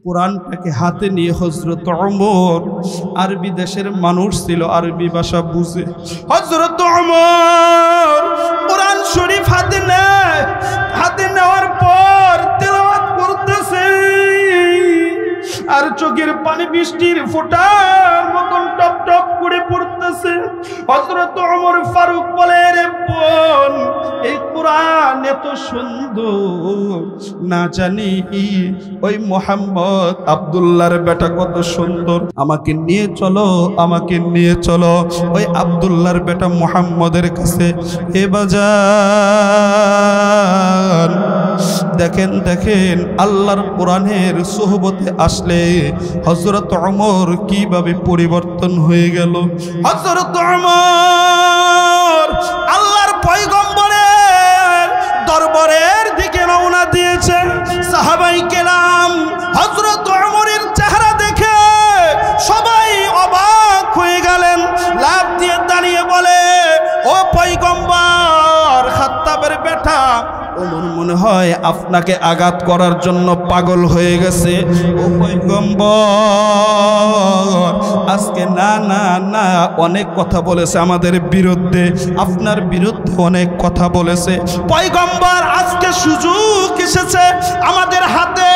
কোরআনটাকে হাতে নিয়ে হযরত ওমর, আরবি দেশের মানুষ ছিল, আরবি ভাষা বুঝে, হযরত ওমর কোরআন শরীফ হাতে নেয়। হাতে নেওয়ার পর তেলাওয়াত করতেছে, আর চোখের পানি বৃষ্টির ফোঁটার মতন টপ টপ করে পড়তেছে। হযরত ওমর ফারুক বলে, রে বোন, এই কোরআন এত সুন্দর, না জানি ওই মুহাম্মদ আব্দুল্লাহর বেটা কত সুন্দর, আমাকে নিয়ে চলো, আমাকে নিয়ে চলো ওই আব্দুল্লাহর বেটা মুহাম্মদের কাছে। হে বাজার, দেখেন দেখেন আল্লাহর কোরআনের সোহবতে আসলে হযরত ওমর কিভাবে পরিবর্তন হয়ে গেল। হযরত ওমর আল্লাহর পয়গম্বরের দরবারের দিকে রওনা দিয়েছে। সাহাবায়ে কেরাম হযরত ওমরের চেহারা দেখে সবাই অবাক হয়ে গেলেন। লাফ দিয়ে দাঁড়িয়ে বলে, ও পয়গম্বর, খাত্তাবের বেটা ওমর মনে হয় আপনাকে আঘাত করার জন্য পাগল হয়ে গেছে। ও পয়গম্বর, আজকে না না না, অনেক কথা বলেছে আমাদের বিরুদ্ধে, আপনার বিরুদ্ধে অনেক কথা বলেছে। পয়গম্বর, আজকে সুযোগ এসেছে আমাদের হাতে,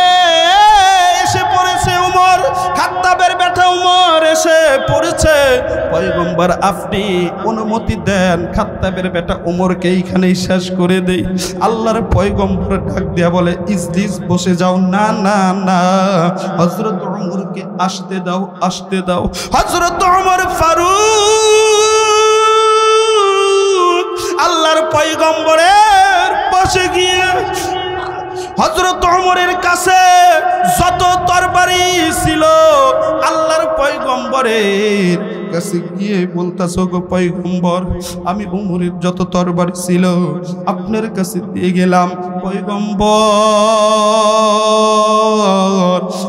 এসে পড়েছে ওমর, খাত্তাবের বেটা ওমর এসে পড়েছে। পয়গম্বর, আপনি অনুমতি দেন খাত্তাবের বেটা ওমরকে এইখানেই শেষ করে দেই। আল্লাহর পয়গম্বর ডাক দিয়া বলে, ইজলিস, বসে যাও। না না না, হযরত ওমরকে আসতে দাও, আসতে দাও। হযরত ওমর ফারুক আল্লাহর পয়গম্বরের পাশে গিয়ে হযরত ওমরের কাছে যত তরবারি ছিল আল্লাহর পয়গম্বরের কাছে গিয়ে বলতাছো, গো পয়গম্বর, আমি ওমরের যত তরবারি ছিল আপনার কাছে দিয়ে গেলাম। পয়গম্বর,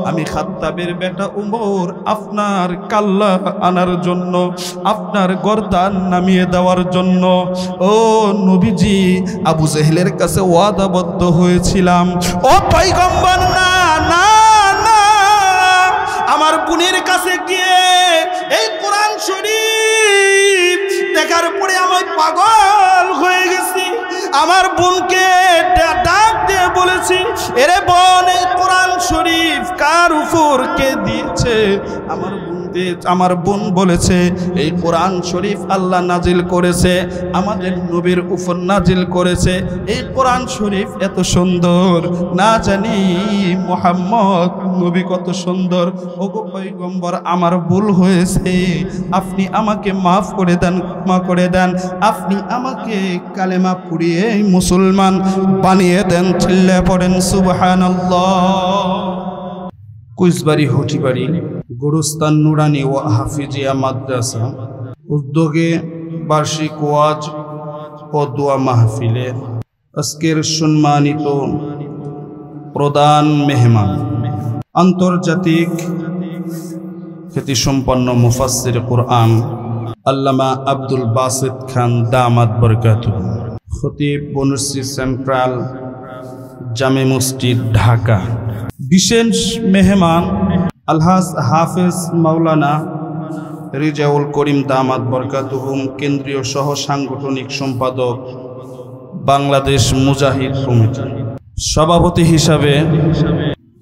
আমি খাত্তাবের বেটা ওমর আপনার কাল্লা আনার জন্য, আপনার গর্দান নামিয়ে দেওয়ার জন্য ও নবীজি আবু জেহেলের কাছে ওয়াদাবদ্ধ হয়েছিলাম। ও পয়গম্বর, না না না, আমার বোনের কাছে গিয়ে এই কোরআন শরীফ দেখার পরে আমি পাগল হয়ে গেছি। আমার বোনকে ডাক দিয়ে বলেছি, এরে বোন, এই কোরআন শরীফ কার উপর কে দিয়েছে? আমার বোন বলেছে, এই কোরআন শরীফ আল্লাহ নাজিল করেছে, আমাদের নবীর উপর নাজিল করেছে। এই কোরআন শরীফ এত সুন্দর, না জানি মুহাম্মদ নবী কত সুন্দর। ওগো পয়গম্বর, আমার ভুল হয়েছে, আপনি আমাকে মাফ করে দেন, ক্ষমা করে দেন, আপনি আমাকে কালেমা পড়িয়ে মুসলমান বানিয়ে দেন। চিল্লা পড়েন সুবহানাল্লাহ। কুইজবাড়ি হটিবাড়ি গোরস্তান নুরানি ও হাফিজিয়া মাদ্রাসা উদ্যোগে বার্ষিক ওয়াজ ও দোয়া মাহফিলের আজকের সম্মানিত প্রধান মেহমান, আন্তর্জাতিক খ্যাতিসম্পন্ন মুফাসসির কোরআন আল্লামা আব্দুল বাসিত খান দামাত বরকাতুহু, খতিব বনশ্রী সেন্ট্রাল জামে মসজিদ ঢাকা। বিশেষ মেহমান আলহাজ হাফেজ মাওলানা রিজাউল করিম দামাত বরকাতুহুম, কেন্দ্রীয় সহ সাংগঠনিক সম্পাদক, বাংলাদেশ মুজাহিদ কমিটি। সভাপতি হিসাবে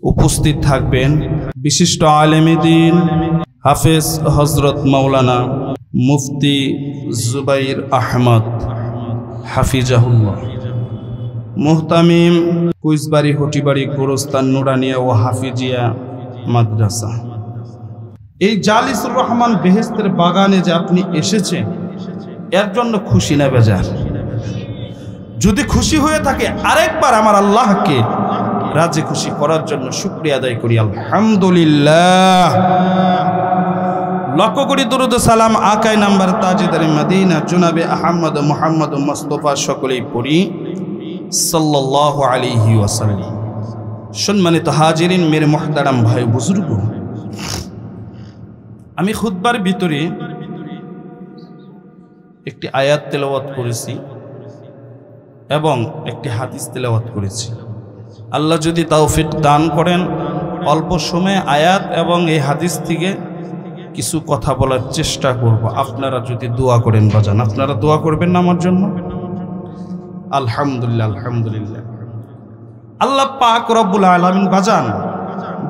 উপস্থিত থাকবেন বিশিষ্ট আলেমে দ্বীন হাফেজ হজরত মাওলানা মুফতি জুবাইর আহমদ হাফিজাহুল্লাহ, মুহতামিম কুইজবাড়ি হটিবাড়ি গোরস্তান নুরানিয়া ও হাফিজিয়া মাদ্রাসা। এই জালিসুর রহমান বেহেস্তের বাগানে যে আপনি এসেছেন, এর জন্য খুশি না বেজার? যদি খুশি হয়ে থাকে, আরেকবার আমার আল্লাহকে রাজি খুশি করার জন্য শুকরিয়া আদায় করি, আলহামদুলিল্লাহ। লক্ষ কোটি দরুদ সালাম আকাই নাম্বার তাজদারে মদিনা জনাবে আহমদ মুহাম্মদ মুস্তাফা সকলেই পড়ি সাল্লাল্লাহু আলাইহি ওয়াসাল্লাম। সম্মানিত হাজিরিন, মেরে মুহতারাম ভাই বুজুর্গ, আমি খুতবার ভিতরে একটি আয়াত তেলাওয়াত করেছি এবং একটি হাদিস তেলাওয়াত করেছি। আল্লাহ যদি তৌফিক দান করেন, অল্প সময়ে আয়াত এবং এই হাদিস থেকে কিছু কথা বলার চেষ্টা করব। আপনারা যদি দোয়া করেন বাজান, আপনারা দোয়া করবেন না আমার জন্য? আলহামদুলিল্লাহ, আলহামদুলিল্লাহ। আল্লাহ পাক রব্বুল আলামিন বাজান,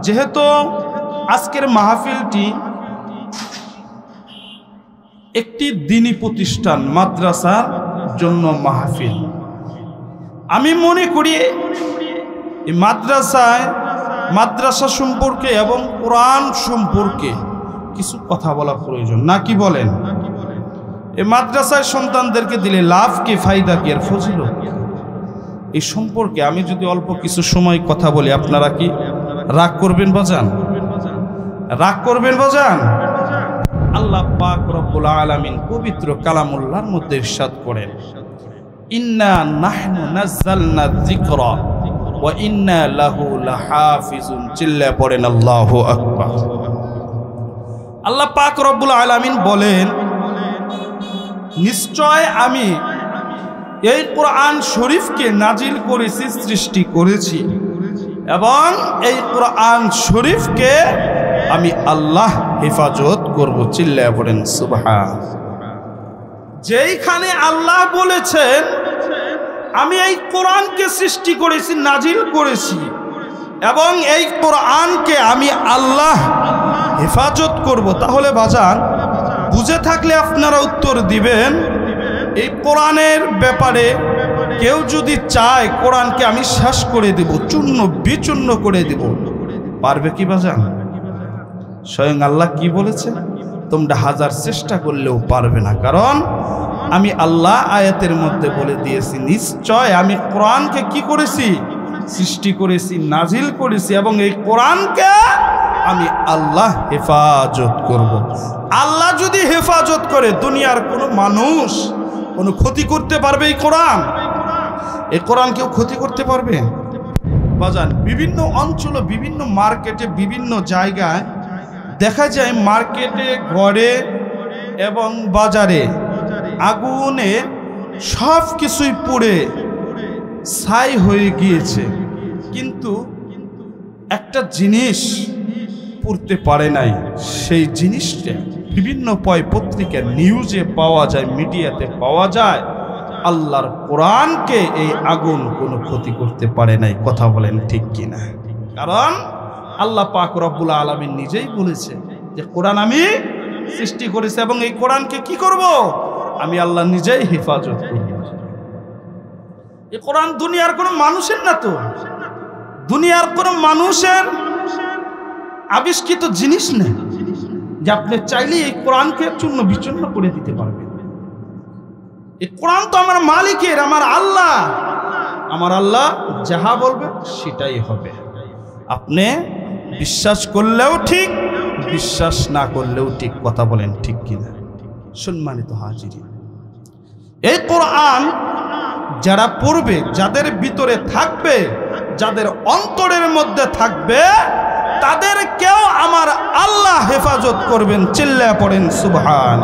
যেহেতু আজকের মাহফিলটি একটি দ্বীনি প্রতিষ্ঠান, মাদ্রাসার জন্য মাহফিল, আমি মনে করি এই মাদ্রাসা সম্পর্কে এবং কোরআন সম্পর্কে কিছু কথা বলা প্রয়োজন, না কি বলেন? এই মাদ্রাসায় সন্তানদেরকে দিলে লাভ কি, ফায়দা কি, আর ফজিলত কি, এই সম্পর্কে আমি যদি অল্প কিছু সময় কথা বলি, আপনারা কি রাগ করবেন বাজান? রাগ করবেন বাজান? আল্লাহ পাক রব্বুল আলামিন পবিত্র কালামুল্লাহর মধ্যে ইরশাদ করেন, ইন্না নাহনু নাযালনা যিকরা ওয়া ইন্না লাহু লাহাফিজুন। চিল্লায়ে পড়েন আল্লাহু আকবার। আল্লাহ পাক রব্বুল আলামিন বলেন, নিশ্চয় আমি এই কোরআন শরীফকে নাজিল করেছি, সৃষ্টি করেছি, এবং এই কোরআন শরীফকে আমি আল্লাহ হেফাজত করব। চিল্লায়ে পড়েন সুবহান। যেইখানে আল্লাহ বলেছেন আমি এই কোরআনকে সৃষ্টি করেছি, নাজিল করেছি, এবং এই কোরআনকে আমি আল্লাহ হেফাজত করব, তাহলে বাজান বুঝে থাকলে আপনারা উত্তর দিবেন, এই কোরআনের ব্যাপারে কেউ যদি চায় কোরআনকে আমি শেষ করে দেব, চূর্ণ বিচূর্ণ করে দেব, পারবে কি বাজান? স্বয়ং আল্লাহ কি বলেছে? তোমরা হাজার চেষ্টা করলেও পারবে না, কারণ আমি আল্লাহ আয়াতের মধ্যে বলে দিয়েছি, নিশ্চয় আমি কোরআনকে কি করেছি? সৃষ্টি করেছি, নাজিল করেছি, এবং এই কোরআনকে আমি আল্লাহ হেফাজত করব। আল্লাহ যদি হেফাজত করে, দুনিয়ার কোনো মানুষ কোনো ক্ষতি করতে পারবে এই কোরআন? এই কোরআন কেউ ক্ষতি করতে পারবে বাজান? বিভিন্ন অঞ্চলে, বিভিন্ন মার্কেটে, বিভিন্ন জায়গায় দেখা যায়, মার্কেটে, ঘরে এবং বাজারে আগুনে সব কিছুই পুড়ে ছাই হয়ে গিয়েছে, কিন্তু একটা জিনিস পুড়তে পারে নাই। সেই জিনিসটা বিভিন্ন পত্রিকা, নিউজে পাওয়া যায়, মিডিয়াতে পাওয়া যায়। আল্লাহর কোরআনকে এই আগুন কোনো ক্ষতি করতে পারে নাই। কথা বলেন ঠিক কিনা? কারণ আল্লাহ পাক রব্বুল আলামিন নিজেই বলেছে যে কোরআন আমি সৃষ্টি করেছি, এবং এই কোরআনকে কি করব? আমি আল্লাহ নিজেই হেফাজত করব। এই কোরআন দুনিয়ার কোনো মানুষের না, তো দুনিয়ার কোনো মানুষের আবিষ্কৃত জিনিস নেই যে আপনি চাইলে এই কোরআনকে চূর্ণ বিচূর্ণ করে দিতে পারবেন। এই কোরআন তো আমার মালিকের, আমার আল্লাহ। আমার আল্লাহ যাহা বলবে সেটাই হবে। আপনি বিশ্বাস করলেও ঠিক, বিশ্বাস না করলেও ঠিক। কথা বলেন ঠিক কিনা? সম্মানিত হাজিরিন, এই কোরআন যারা পড়বে, যাদের ভিতরে থাকবে, যাদের অন্তরের মধ্যে থাকবে, তাদেরকেও আমার আল্লাহ হেফাজত করবেন। চিল্লায়া পড়েন সুবহান।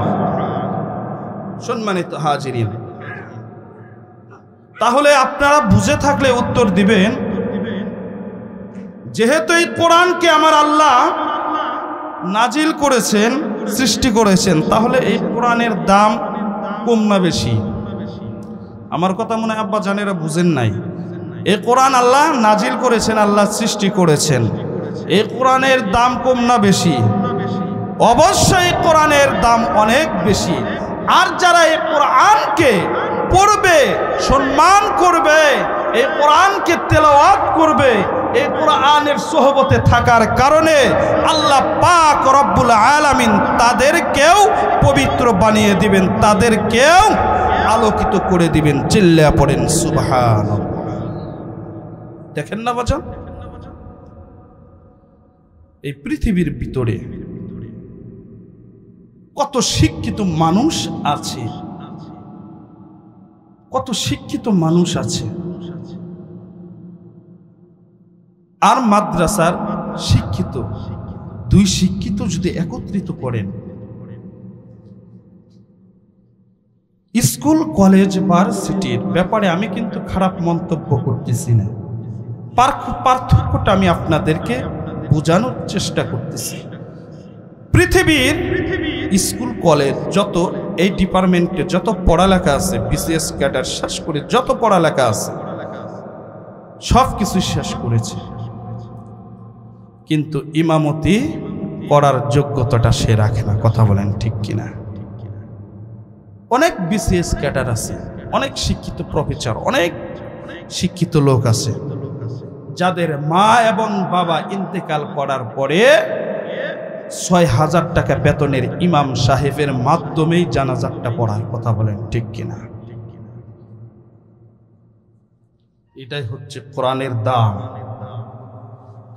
সম্মানিত হাজিরিন, তাহলে আপনারা বুঝে থাকলে উত্তর দিবেন, যেহেতু এই কোরআনকে আমার আল্লাহ নাজিল করেছেন, সৃষ্টি করেছেন, তাহলে এই কোরআনের দাম কম না বেশি? আমার কথা মনে হয় আব্বা জানেরা বুঝেন নাই। এই কোরআন আল্লাহ নাজিল করেছেন, আল্লাহ সৃষ্টি করেছেন, এই কোরআনের দাম কম না বেশি? অবশ্যই কোরআনের দাম অনেক বেশি। আর যারা এই কোরআনকে পড়বে, সম্মান করবে, এই কোরআনকে তেলাওয়াত করবে, এই কোরআনের সোহবতে থাকার কারণে আল্লাহ পাক রব্বুল আলামিন তাদেরকেও পবিত্র বানিয়ে দিবেন, তাদেরকেও আলোকিত করে দিবেন। চিল্লায়া পড়েন সুবহানাল্লাহ। দেখেন না বাজান, এই পৃথিবীর ভিতরে কত শিক্ষিত মানুষ আছে, কত শিক্ষিত মানুষ আছে। আর মাদ্রাসার শিক্ষিত, দুই শিক্ষিত যদি একত্রিত করেন, স্কুল, কলেজ, ভার্সিটির ব্যাপারে আমি কিন্তু খারাপ মন্তব্য করতেছি না, পার্থক্যটা আমি আপনাদেরকে বোঝানোর চেষ্টা করতেছি। পৃথিবীর স্কুল কলেজ যত এই ডিপার্টমেন্টে যত পড়ালেখা আছে, বিসিএস ক্যাডার শেষ করে যত পড়ালেখা আছে সব কিছু শেষ করেছে, কিন্তু ইমামতি করার যোগ্যতাটা সে রাখে না। কথা বলেন ঠিক কিনা? অনেক বিসিএস ক্যাডার আছে, অনেক শিক্ষিত প্রফেসর, অনেক শিক্ষিত লোক আছে যাদের মা এবং বাবা ইন্তেকাল করার পরে ৬,০০০ টাকা বেতনের ইমাম সাহেবের মাধ্যমেই জানাজাটা পড়ায়। কথা বলেন ঠিক কিনা? এটাই হচ্ছে কোরআনের দাম,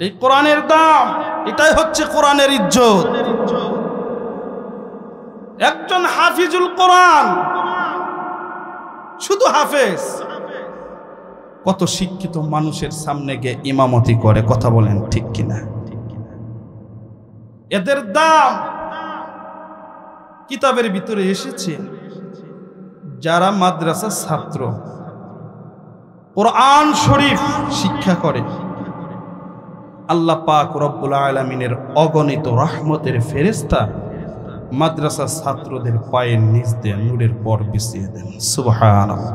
এই কোরআনের দাম, এটাই হচ্ছে কোরআনের ইজ্জত। একজন হাফিজুল কোরআন, শুধু হাফেজ, কত শিক্ষিত মানুষের সামনে গিয়ে ইমামতি করে। কথা বলেন ঠিক কিনা? এদের দাম কিতাবের ভিতরে এসেছে। যারা মাদ্রাসার ছাত্র কোরআন শরীফ শিক্ষা করে, আল্লাহ পাক রব্বুল আলামিনের অগণিত রহমতের ফেরেশতা মাদ্রাসার ছাত্রদের পায়ের নিচ দিয়ে নূরের পর বিছিয়ে দেন। সুবহানাল্লাহ।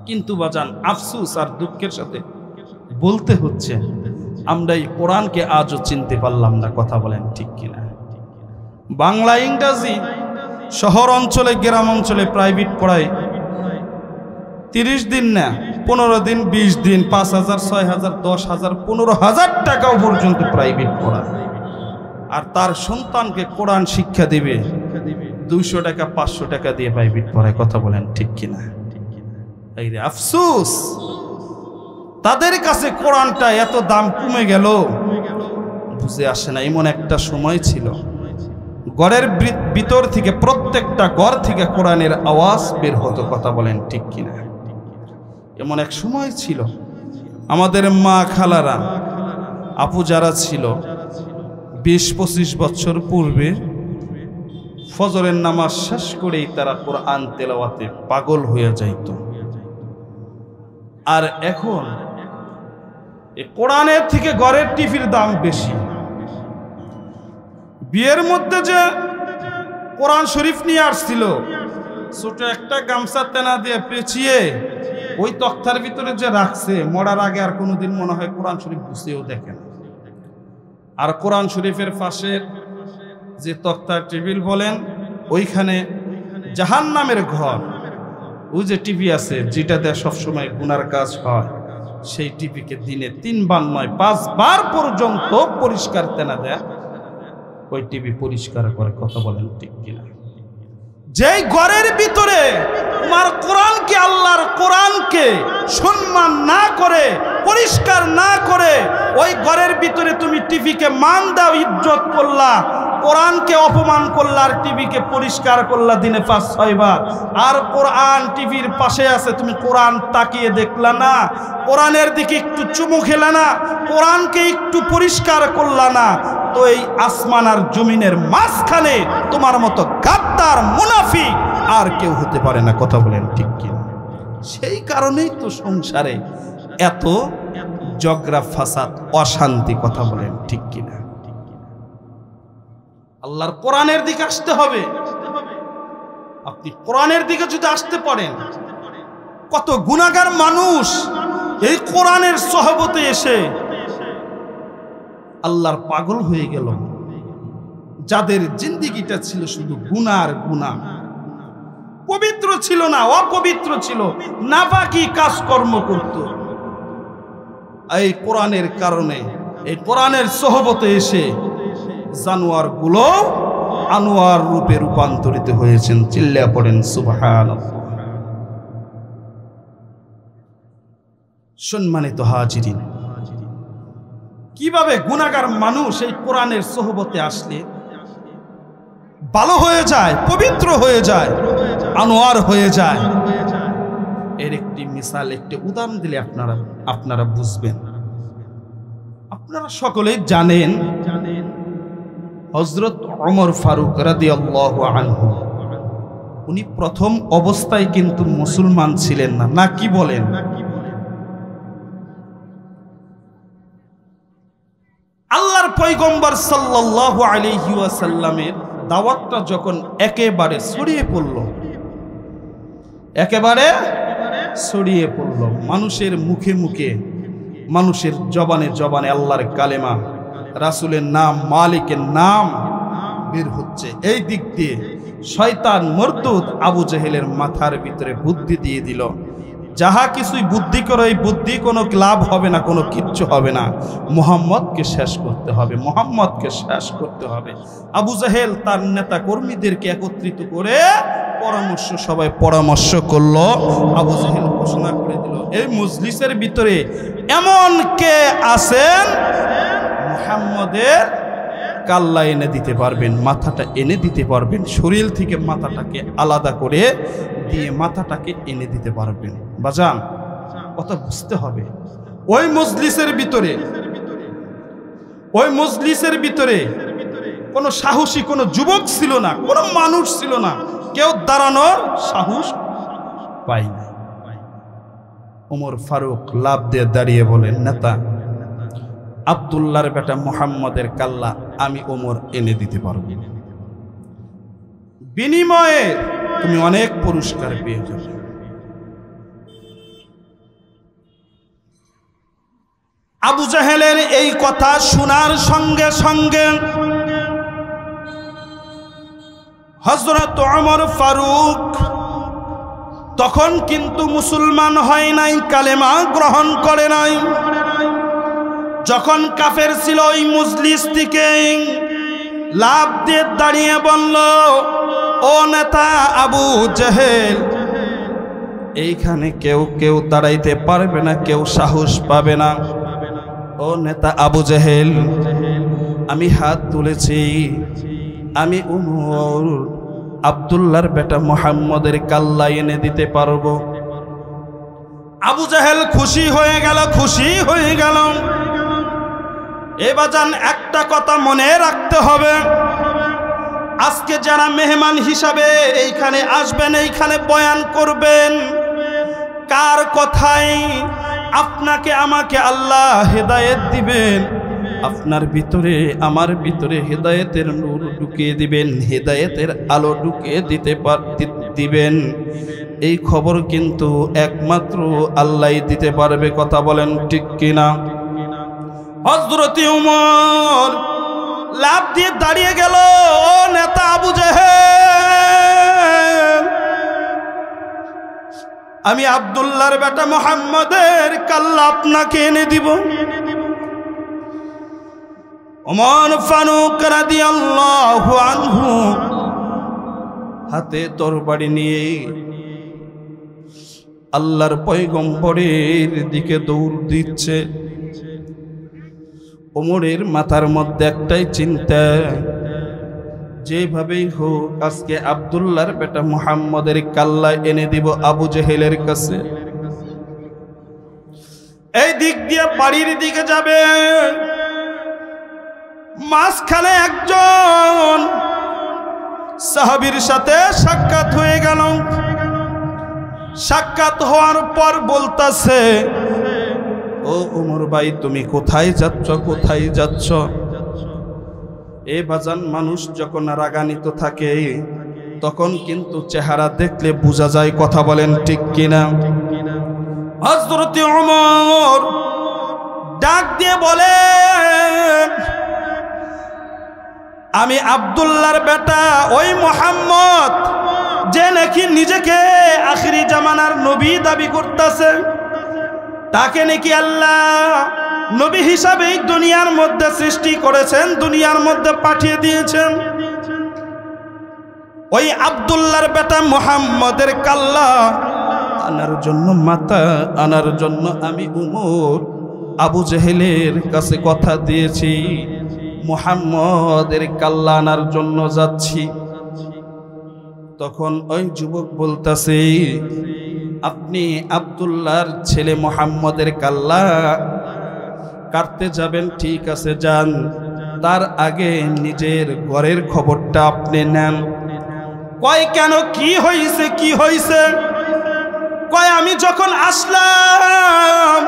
কিন্তু বাজান, আফসোস আর দুঃখের সাথে বলতে হচ্ছে, আমরা এই কোরআনকে আজও চিনতে পারলাম না। কথা বলেন ঠিক কিনা? বাংলা ইংরেজি শহর অঞ্চলে গ্রাম অঞ্চলে প্রাইভেট পড়ায় 30 দিন না 15 দিন 20 দিন 5,000 6,000 10,000 15,000 টাকাও পর্যন্ত প্রাইভেট পড়ায়, আর তার সন্তানকে কোরআন শিক্ষা দিবে 200 টাকা 500 টাকা দিয়ে প্রাইভেট পড়ায়। কথা বলেন ঠিক কিনা? এই রে আফসোস, তাদের কাছে কোরআনটা এত দাম কমে গেল, বুঝে আসে না। এমন একটা সময় ছিল ঘরের ভিতর থেকে, প্রত্যেকটা ঘর থেকে কোরআনের আওয়াজ বের হতো। কথা বলেন ঠিক কিনা? এমন এক সময় ছিল, আমাদের মা খালারা আপু যারা ছিল 20-25 বছর পূর্বে ফজরের নামাজ শেষ করেই তারা কোরআন তেলাওয়াতে পাগল হয়ে যাইত। আর এখন এই কোরআনের থেকে ঘরের টিভির দাম বেশি। বিয়ের মধ্যে যে কোরআন শরীফ নিয়ে আসছিল, ছোট একটা গামছা তেনা দিয়ে পেঁচিয়ে ওই তক্তার ভিতরে যে রাখছে, মরার আগে আর কোনোদিন মনে হয় কোরআন শরীফ বুঝেও দেখেন। আর কোরআন শরীফের পাশে যে তক্তার টেবিল বলেন, ওইখানে জাহান্নামের ঘর, ওই যে টিভি আছে যেটা দেয় সবসময় গুনার কাজ হয়, সেই টিভিকে দিনে 3 বার নয় 5 বার পর্যন্ত পরিষ্কার তেনা দেয়, ওই টিভি পরিষ্কার করে। কথা বলেন ঠিক কিনা? যেই ঘরের ভিতরে তোমার কোরআনকে, আল্লাহর কোরআনকে সম্মান না করে, পরিষ্কার না করে, ওই ঘরের ভিতরে তুমি টিভিকে মান দাও, ইজ্জত করলা, কোরআনকে অপমান করলা, আর টিভিকে পরিষ্কার করলা দিনে 5-6 বার, আর কোরআন টিভির পাশে আছে, তুমি কোরআন তাকিয়ে দেখলা না, কোরআনের দিকে একটু চুমু খেলা না, কোরআনকে একটু পরিষ্কার করলা না, তো এই আসমান আর জমিনের মাঝখানে তোমার মতো গাদ্দার মুনাফিক আর কেউ হতে পারে না। কথা বলেন ঠিক কিনা? সেই কারণেই তো সংসারে এত ঝগড়া ফাসাদ, অশান্তি। কথা বলেন ঠিক কিনা? আল্লাহর কোরআনের দিকে আসতে হবে। আপনি কোরআনের দিকে যদি আসতে পারেন, কত গুনাহগার মানুষ এই কোরআনের সহবতে এসে আল্লাহর পাগল হয়ে গেল, যাদের জিন্দেগিটা ছিল শুধু গুনার গুনাহ, পবিত্র ছিল না, অপবিত্র ছিল, নাপাকি কাজকর্ম করত। এই কোরআনের কারণে, এই কোরআনের সহবতে এসে জানোয়ার গুলো আনোয়ার রূপে রূপান্তরিত হয়েছেন। চিল্লা পড়েন সুবহানাল্লাহ। সম্মানিত হাজিরিন, কিভাবে গুনাহগার মানুষ এই কোরআনের সহবতে আসলে ভালো হয়ে যায়, পবিত্র হয়ে যায়, আনোয়ার হয়ে যায়, এর একটি মিসাল, একটি উদাহরণ দিলে আপনারা বুঝবেন। আপনারা সকলেই জানেন হযরত ওমর ফারুক রাদিয়াল্লাহু আনহু, উনি প্রথম অবস্থায় কিন্তু মুসলমান ছিলেন না, না কি বলেন? পয়গম্বর সাল্লাল্লাহু আলাইহি ওয়াসাল্লামের দাওয়াতটা যখন একেবারে ছড়িয়ে পড়ল, একেবারে ছড়িয়ে পড়ল, মানুষের মুখে মুখে, মানুষের জবানে জবানে আল্লাহর কালেমা, রাসূলের নাম, মালিকের নাম বের হচ্ছে, এই দিক দিয়ে শয়তান মরদুদ আবু জেহেলের মাথার ভিতরে বুদ্ধি দিয়ে দিল, যাহা কিছুই বুদ্ধি করো, এই বুদ্ধি কোনো লাভ হবে না, কোনো কিচ্ছু হবে না, মুহাম্মদকে শেষ করতে হবে, মুহাম্মদকে শেষ করতে হবে। আবু জেহেল তার নেতা কর্মীদেরকে একত্রিত করে সবাই পরামর্শ করলো। আবু জেহেল ঘোষণা করে দিল, এই মজলিসের ভিতরে এমন কে আছেন মুহাম্মদের কাল্লা এনে দিতে পারবেন, মাথাটা এনে দিতে পারবেন, শরীর থেকে মাথাটাকে আলাদা করে দিয়ে মাথাটাকে এনে দিতে পারবেন। বাজান, কথা বুঝতে হবে, ওই মজলিসের ভিতরে কোনো সাহসী কোনো যুবক ছিল না, কোনো মানুষ ছিল না, কেউ দাঁড়ানোর সাহস পায় না। ওমর ফারুক লাভ দিয়ে দাঁড়িয়ে বলেন, নেতা, আব্দুল্লাহর বেটা মুহাম্মদের কাল্লা আমি ওমর এনে দিতে পারব, বিনিময়ে তুমি অনেক পুরস্কার পেয়ে যাবে। আবু জাহেলের এই কথা শোনার সঙ্গে সঙ্গে হযরত ওমর ফারুক তখন কিন্তু মুসলমান হয় নাই, কালেমা গ্রহণ করে নাই। যখন কাফের ছিল, ওই মজলিস থেকে লাভ দিয়ে দাঁড়িয়ে বলল, ও নেতা আবু জেহেল, এইখানে কেউ দাঁড়াইতে পারবে না, কেউ সাহস পাবে না। ও নেতা আবু জেহেল, আমি হাত তুলেছি, আমি উমর আব্দুল্লাহর বেটা মুহাম্মদের কাল্লা এনে দিতে পারবো। আবু জেহেল খুশি হয়ে গেল। এবাজান একটা কথা মনে রাখতে হবে, আজকে যারা মেহমান হিসাবে এইখানে আসবেন, এইখানে বয়ান করবেন, কার কথায় আপনাকে আমাকে আল্লাহ হেদায়েত দিবেন, আপনার ভিতরে আমার ভিতরে হেদায়েতের নূর ঢুকিয়ে দিবেন, হেদায়েতের আলো ঢুকিয়ে দিবেন, এই খবর কিন্তু একমাত্র আল্লাহই দিতে পারবে। কথা বলেন ঠিক কিনা? হযরত ওমর লাফ দিয়ে দাঁড়িয়ে গেল, ও নেতা আবু জেহেল, আমি আব্দুল্লাহর বেটা মুহাম্মদের কাল্লা আপনাকে এনে দিব। ওমর ফারুক রাদিয়াল্লাহু আনহু হাতে তরবারি নিয়ে আল্লাহর পয়গম্বরের দিকে দৌড় দিচ্ছে। ওমরের মাথার মধ্যে একটাই চিন্তা, যেভাবেই হোক আজকে আব্দুল্লাহর বেটা মুহাম্মদের কাল্লা এনে দিব আবু জেহেলের কাছে। এই দিক দিয়ে বাড়ির দিকে যাবে, মাঝখানে একজন সাহাবীর সাথে সাক্ষাৎ হয়ে গেল। সাক্ষাৎ হওয়ার পর বলতাছে, ও ওমর ভাই, তুমি কোথায় যাচ্ছ? এ বাজান, মানুষ যখন রাগান্বিত থাকে তখন কিন্তু চেহারা দেখলে বোঝা যায়। কথা বলেন ঠিক কিনা? হযরত ওমর ডাক দিয়ে বলে, আমি আব্দুল্লাহর বেটা ওই মুহাম্মদ, যে নাকি নিজেকে আখিরি জামানার নবী দাবি করতেছে, তাকে নাকি আল্লাহ নবী হিসাবে দুনিয়ার মধ্যে সৃষ্টি করেছেন, দুনিয়ার মধ্যে পাঠিয়ে দিয়েছেন। ওই আব্দুল্লাহর বেটা মুহাম্মদের কাল্লা আনার জন্য, মাথা আনার জন্য আমি উমর আবু জেহেলের কাছে কথা দিয়েছি, মুহাম্মদের কাল্লা আনার জন্য যাচ্ছি। তখন ওই যুবক বলতাছে, আপনি আব্দুল্লাহর ছেলে মুহাম্মদের কাল্লা কাটতে যাবেন, ঠিক আছে যান, তার আগে নিজের ঘরের খবরটা আপনি নেন। কয় কেন, কি হয়েছে? কয় আমি যখন আসলাম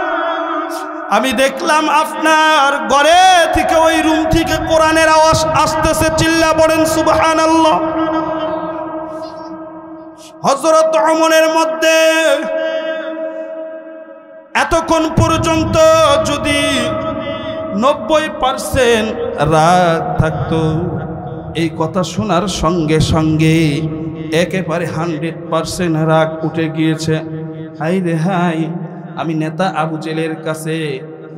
আমি দেখলাম আপনার ঘরে থেকে ওই রুম থেকে কোরআনের আওয়াজ আসতেছে, চিল্লা পড়েন সুবহানাল্লাহ। হযরত ওমরের মধ্যে এতক্ষণ পর্যন্ত যদি 90% রাগ থাকতো, এই কথা শোনার সঙ্গে সঙ্গে একেবারে 100% রাগ উঠে গিয়েছে। হাই রে হাই, আমি নেতা আবু জেলের কাছে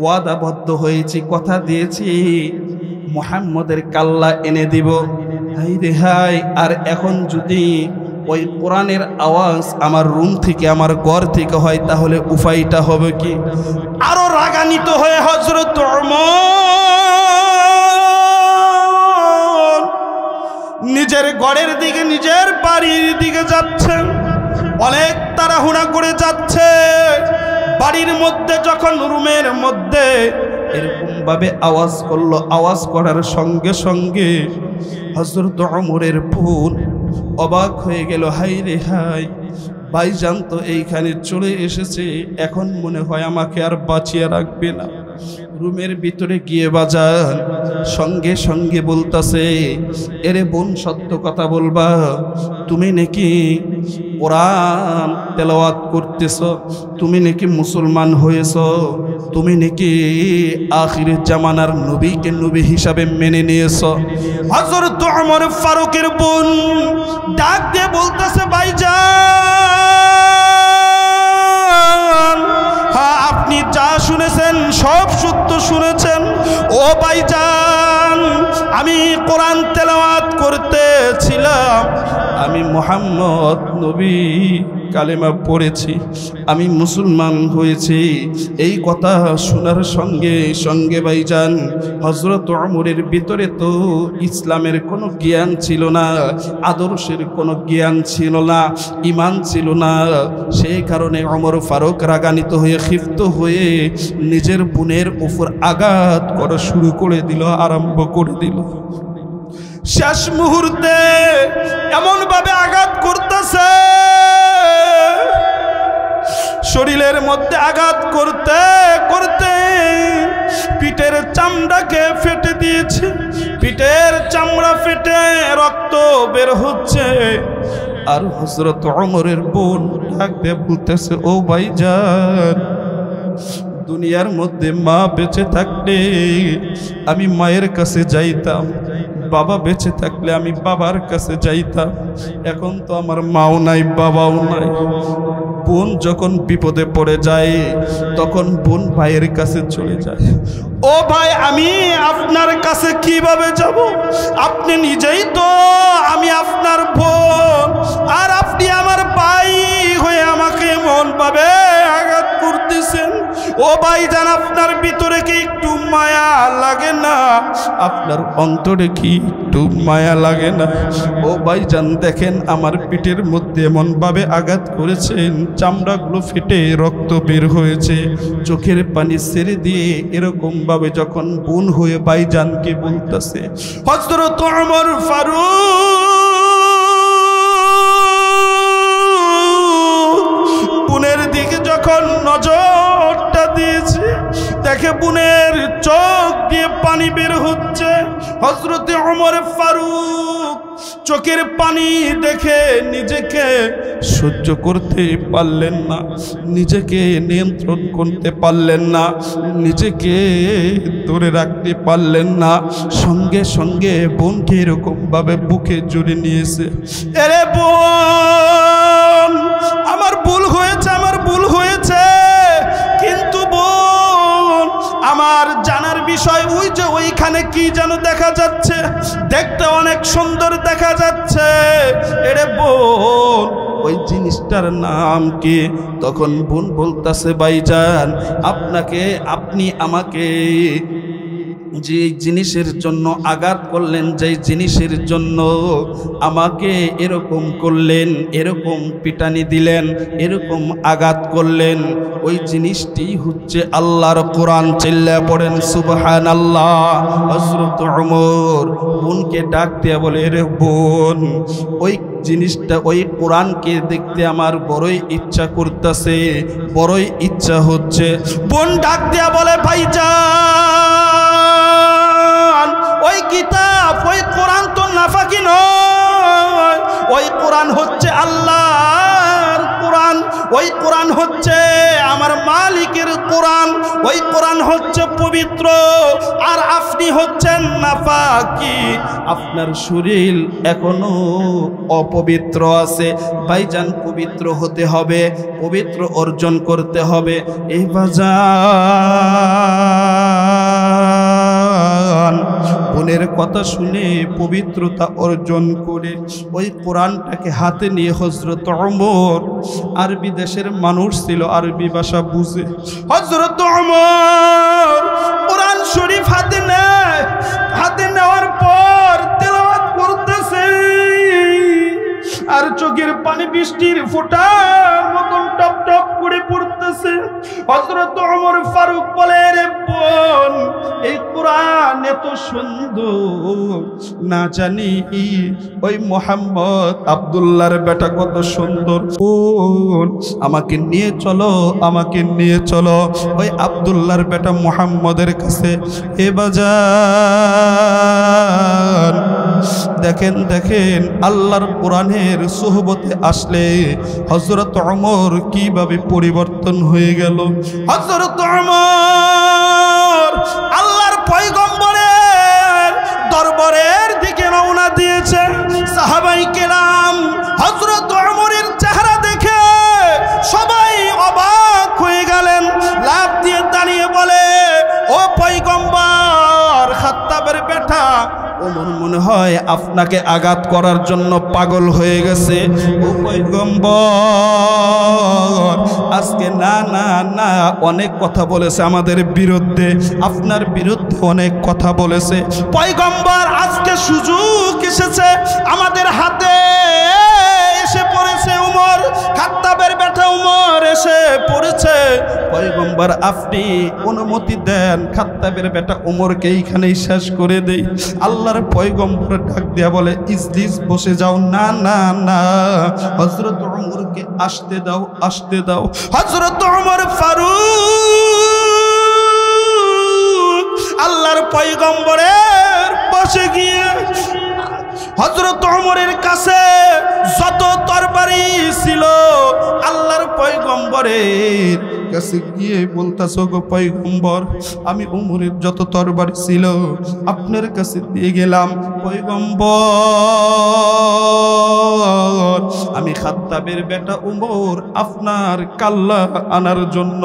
ওয়াদাবদ্ধ হয়েছি, কথা দিয়েছি মুহাম্মদের কাল্লা এনে দিব। হাই রে হাই, আর এখন যদি ওই কোরআনের আওয়াজ আমার রুম থেকে, আমার ঘর থেকে হয়, তাহলে উপায়টা হবে কি? আরো রাগান্বিত হয়ে হযরত ওমর নিজের ঘরের দিকে, নিজের বাড়ির দিকে যাচ্ছেন, অনেক তাড়াহুড়া করে যাচ্ছে। বাড়ির মধ্যে যখন রুমের মধ্যে এরকম ভাবে আওয়াজ করলো, আওয়াজ করার সঙ্গে সঙ্গে হযরত ওমরের বোন অবাক হয়ে গেল। হাই রে হাই, ভাইজান তো এইখানে চলে এসেছে, এখন মনে হয় আমাকে আর বাঁচিয়ে রাখবে না। রুমের ভিতরে গিয়ে বাজান সঙ্গে সঙ্গে বলতাছে, এরে বোন সত্য কথা বলবা, তুমি নাকি কোরআন তেলাওয়াত করতেছ, তুমি নাকি মুসলমান হয়েছ, তুমি নাকি আখিরের জামানার নবীকে নবী হিসাবে মেনে নিয়েছ। হযরত ওমর ফারুকের বোন ডাক দিয়ে বলতেছে, ভাইজান হ্যাঁ, আপনি যা শুনেছেন সব সত্য শুনেছেন। ও ভাইজান, আমি কোরআন তেলাওয়াত করতেছিলাম, আমি মুহাম্মদ নবী কালেমা পড়েছি, আমি মুসলমান হয়েছি। এই কথা শোনার সঙ্গে সঙ্গে ভাইজান হযরত ওমরের ভিতরে তো ইসলামের কোনো জ্ঞান ছিল না, আদর্শের কোনো জ্ঞান ছিল না, ঈমান ছিল না। সেই কারণে ওমর ফারুক রাগান্বিত হয়ে, ক্ষিপ্ত হয়ে নিজের বোনের উপর আঘাত করা শুরু করে দিল, আরম্ভ করে দিল। শেষ মুহূর্তে এমন ভাবে আঘাত করতেছে, শরীরের মধ্যে আঘাত করতে করতে পিঠের চামড়াকে ফেটে দিয়েছে, পিঠের চামড়া ফেটে রক্ত বের হচ্ছে। আর হযরত ওমরের বোন ডাক দিয়ে বলতেছে, ও ভাইজান, দুনিয়ার মধ্যে মা বেঁচে থাকলে আমি মায়ের কাছে যাইতাম, বাবা বেঁচে থাকলে আমি বাবার কাছে যাইতাম, এখন তো আমার মাও নাই, বাবাও নাই। বোন যখন বিপদে পড়ে যায় তখন বোন ভাইয়ের কাছে চলে যায়। ও ভাই, আমি আপনার কাছে কিভাবে যাব? আপনি নিজেই তো, আমি আপনার বোন, আর আপনি আমার ভাই হয়ে আমাকে এমন ভাবে আঘাত করতেছেন। ও ভাইজান, আপনার ভিতরে কি একটু মায়া লাগে না? আপনার অন্তরে কি একটু মায়া লাগে না? ও ভাইজান, দেখেন আমার পিঠের মধ্যে এমন ভাবে আঘাত করেছেন, চামড়াগুলো ফেটে রক্ত বের হয়েছে, চোখের পানি ছেড়ে দিয়ে এরকম ভাবে যখন বোন হয়ে ভাইজানকে বলতেছে। হযরত ওমর ফারুক বোনের দিকে যখন নজরটা দিয়েছে, দেখে বোনের চোখ দিয়ে পানি বের হচ্ছে। হযরত ওমর ফারুক চোখের পানি দেখে নিজেকে সহ্য করতে পারলেন না, নিজেকে নিয়ন্ত্রণ করতে পারলেন না, নিজেকে ধরে রাখতে পারলেন না। সঙ্গে সঙ্গে বোনকে এরকম ভাবে বুকে জড়িয়ে নিয়েছে। এরে বোন, আমার ভুল হয়েছে, আমার ভুল হয়েছে, কিন্তু বোন আমার জানার বিষয়, ওই যে ওইখানে কি যেন দেখা যাচ্ছে, দেখতে অনেক সুন্দর দেখা যাচ্ছে। এরে বোন, ওই জিনিসটার নাম কি? তখন বোন বলতেছে, ভাইজান আপনাকে, আপনি আমাকে যে জিনিসের জন্য আঘাত করলেন, যে জিনিসের জন্য আমাকে এরকম করলেন, এরকম পিটানি দিলেন, এরকম আঘাত করলেন, ওই জিনিসটি হচ্ছে আল্লাহর কোরআন। চিল্লা পড়েন সুবহানাল্লাহ। হযরত ওমর বোনকে ডাক দিয়ে বলে, রে বোন, ওই জিনিসটা, ওই কোরআনকে দেখতে আমার বড়ই ইচ্ছা করতেছে, বড়ই ইচ্ছা হচ্ছে। বোন ডাক দিয়া বলে, ভাইজান ওই কিতাব, ওই কোরআন তো নাফাকি নয়, ওই কোরআন হচ্ছে আল্লাহর কোরআন, ওই কোরআন হচ্ছে আমার মালিকের কোরআন, ওই কোরআন হচ্ছে পবিত্র, আর আপনি হচ্ছেন নাফাকি, আপনার শরীর এখনো অপবিত্র আছে। ভাইজান পবিত্র হতে হবে, পবিত্র অর্জন করতে হবে। এই বাজান বোনের কথা শুনে পবিত্রতা অর্জন করে ওই কোরআনটাকে হাতে নিয়ে হযরত ওমর, আরবি দেশের মানুষ ছিল, আরবি ভাষা বুঝে, হযরত ওমর কোরআন শরীফ হাতে নেয়, হাতে নেওয়ার পর তেলাওয়াত করতেছে, আর চোখের পানি বৃষ্টির ফোঁটার মতন টপ টপ করে পড়তেছে। হযরত ওমর ফারুক বলে, রে বোন এই কোরআন এত সুন্দর, না জানি ওই মোহাম্মদ আব্দুল্লাহর বেটা কত সুন্দর, বোন আমাকে নিয়ে চলো, আমাকে নিয়ে চলো ওই আব্দুল্লাহর বেটা মোহাম্মদের কাছে। এ বাজার দেখেন দেখেন আল্লাহর কোরআনের সোহবতে আসলে হযরত ওমর কিভাবে পরিবর্তন হয়ে গেল। হযরত ওমর আল্লাহর পয়গম্বরের দরবারের দিকে রওনা দিয়েছে। সাহাবায়ে কেরাম হযরত ওমরের চেহারা দেখে সবাই অবাক হয়ে গেলেন, লাফ দিয়ে দাঁড়িয়ে বলে, ও পয়গম্বর খাত্তাবের বেটা, ওমর মনে হয় আপনাকে আঘাত করার জন্য পাগল হয়ে গেছে। ও পয়গম্বর আজকে না না না অনেক কথা বলেছে আমাদের বিরুদ্ধে, আপনার বিরুদ্ধে অনেক কথা বলেছে। পয়গম্বর আজকে সুযোগ এসেছে আমাদের হাতে, এসে পড়েছে উমর, খাত্তাবের বেটা উমর এসে পড়েছে। পয়গম্বর আপনি অনুমতি দেন খাত্তাবের বেটা উমরকে এইখানেই শেষ করে দেই। আল্লাহর পয়গম্বর ডাক দিয়া বলে, ইজলিস বসে যাও। না না না হযরত উমরকে আসতে দাও, আসতে দাও। হযরত উমর ফারুক আল্লাহর পয়গম্বরের পাশে গিয়ে হযরত উমরের কাছে যত তরবারি ছিল আল্লাহর পয়গম্বরের কাছে গিয়ে বলতাছো, গো পয়গম্বর আমি উমরের যত তরবারি ছিল আপনার কাছে দিয়ে গেলাম। পয়গম্বর আমি খাত্তাবের বেটা উমর আপনার কাল্লা আনার জন্য,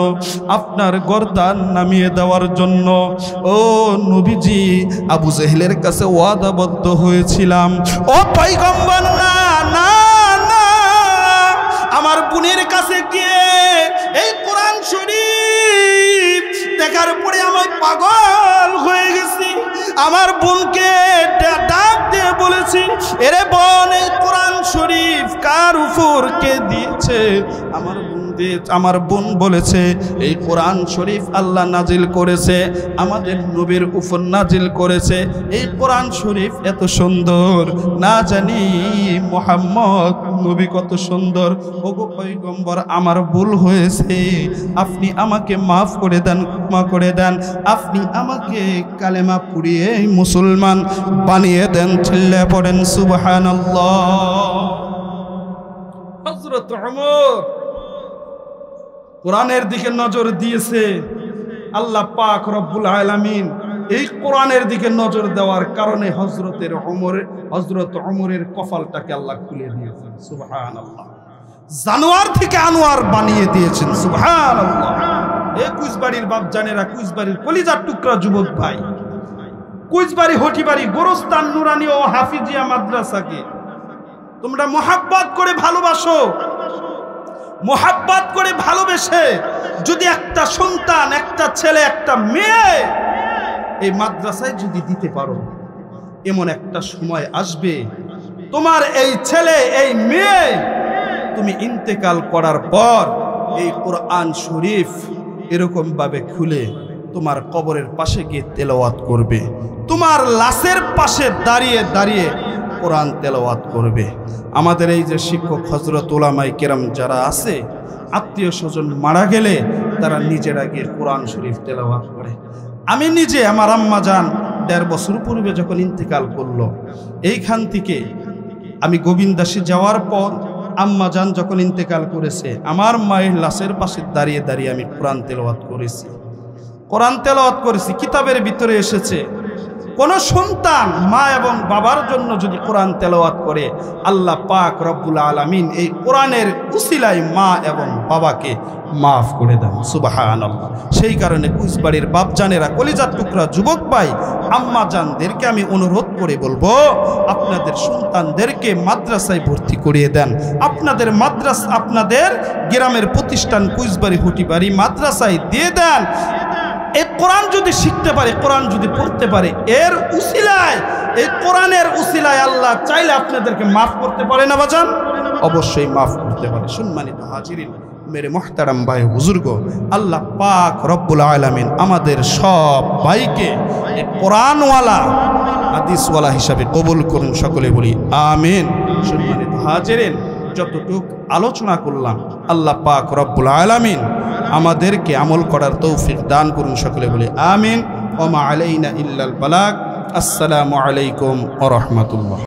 আপনার গর্দান নামিয়ে দেওয়ার জন্য ও নবীজি আবু জেহেলের কাছে ওয়াদাবদ্ধ হয়েছিলাম। ও পয়গম্বর না না না, আমার বোনের কাছে গিয়ে এই কোরআন শরীফ দেখার পরে আমি পাগল হয়ে গেছি। আমার বোনকে ডাক দিয়ে বলেছি, এরে বোন এই কোরআন শরীফ কার উপর কে দিয়েছে? আমার বোন বলেছে এই কোরআন শরীফ আল্লাহ নাজিল করেছে, আমাদের নবীর উপর নাজিল করেছে। এই কোরআন শরীফ এত সুন্দর, না জানি মুহাম্মদ নবী কত সুন্দর। ওগো পয়গম্বর আমার ভুল হয়েছে, আপনি আমাকে মাফ করে দেন, ক্ষমা করে দেন, আপনি আমাকে কালেমা পড়িয়ে মুসলমান বানিয়ে দেন। চিল্লা পড়েন সুবহানাল্লাহ। হযরত ওমর কোরআনের দিকে নজর দিয়েছে। আল্লাহ পাক রব্বুল আলামিন এই কোরআনের দিকে নজর দেওয়ার কারণে হযরত ওমরের কপালটাকে আল্লাহ খুলে দিয়েছেন। সুবহানাল্লাহ। জানোয়ার থেকে আনোয়ার বানিয়ে দিয়েছেন। সুবহানাল্লাহ। এই কুচবাড়ির বাপজানেরা, কুচবাড়ির কলিজার টুকরা যুবক ভাই, কুচবাড়ি হটিবাড়ি গোরস্তান নুরানি ও হাফিজিয়া মাদ্রাসাকে তোমরা মোহাব্বত করে ভালোবাসো। মোহাব্বত করে ভালোবেসে যদি একটা সন্তান, একটা ছেলে, একটা মেয়ে এই মাদ্রাসায় যদি দিতে পারো, এমন একটা সময় আসবে তোমার এই ছেলে, এই মেয়ে তুমি ইন্তেকাল করার পর এই কোরআন শরীফ এরকম ভাবে খুলে তোমার কবরের পাশে গিয়ে তেলাওয়াত করবে। তোমার লাশের পাশে দাঁড়িয়ে দাঁড়িয়ে কোরআন তেলাওয়াত করবে। আমাদের এই যে শিক্ষক হযরত উলামায়ে কেরাম যারা আছে, আত্মীয় স্বজন মারা গেলে তারা নিজেরা গিয়ে কোরআন শরীফ তেলাওয়াত করে। আমি নিজে, আমার আম্মা জান ১.৫ বছর পূর্বে যখন ইন্তেকাল করলো, এইখান থেকে আমি গোবিন্দাসী যাওয়ার পর আম্মা জান যখন ইন্তেকাল করেছে, আমার মায়ের লাশের পাশে দাঁড়িয়ে দাঁড়িয়ে আমি কোরআন তেলাওয়াত করেছি। কোরআন তেলাওয়াত করেছি। কিতাবের ভিতরে এসেছে, কোন সন্তান মা এবং বাবার জন্য যদি কোরআন তেলাওয়াত করে, আল্লাহ পাক রব্বুল আলামিন এই কোরআনের উসিলায় মা এবং বাবাকে মাফ করে দেন। সুবহানাল্লাহ। সেই কারণে কুচবাড়ির বাপজানেরা, কলিজার টুকরা যুবক ভাই, আম্মা জানদেরকে আমি অনুরোধ করে বলবো, আপনাদের সন্তানদেরকে মাদ্রাসায় ভর্তি করিয়ে দেন। আপনাদের আপনাদের গ্রামের প্রতিষ্ঠান কুচবাড়ি হুটিবাড়ি মাদ্রাসায় দিয়ে দেন। এই কোরআন যদি শিখতে পারে, কোরআন যদি পড়তে পারে, এর উসিলায়, এই কোরআনের উসিলায় আল্লাহ চাইলে আপনাদেরকে মাফ করতে পারে না বাজান? অবশ্যই মাফ করতে পারে। সম্মানিত হাজিরিন, মেরে মুহতারাম ভাই বুজুর্গ, আল্লাহ পাক রব্বুল আলামিন আমাদের সব ভাইকে এই কোরআনওয়ালা হাদিসওয়ালা হিসাবে কবুল করুন। সকলে বলি আমিন। সম্মানিত হাজিরিন, যতটুক আলোচনা করলাম আল্লাহ পাক রব্বুল আলামিন আমাদেরকে আমল করার তৌফিক দান করুন। সকলে বলি আমিন। ওয়া মা আলাইনা ইল্লাল বালাগ। আসসালামু আলাইকুম ওয়া রাহমাতুল্লাহ।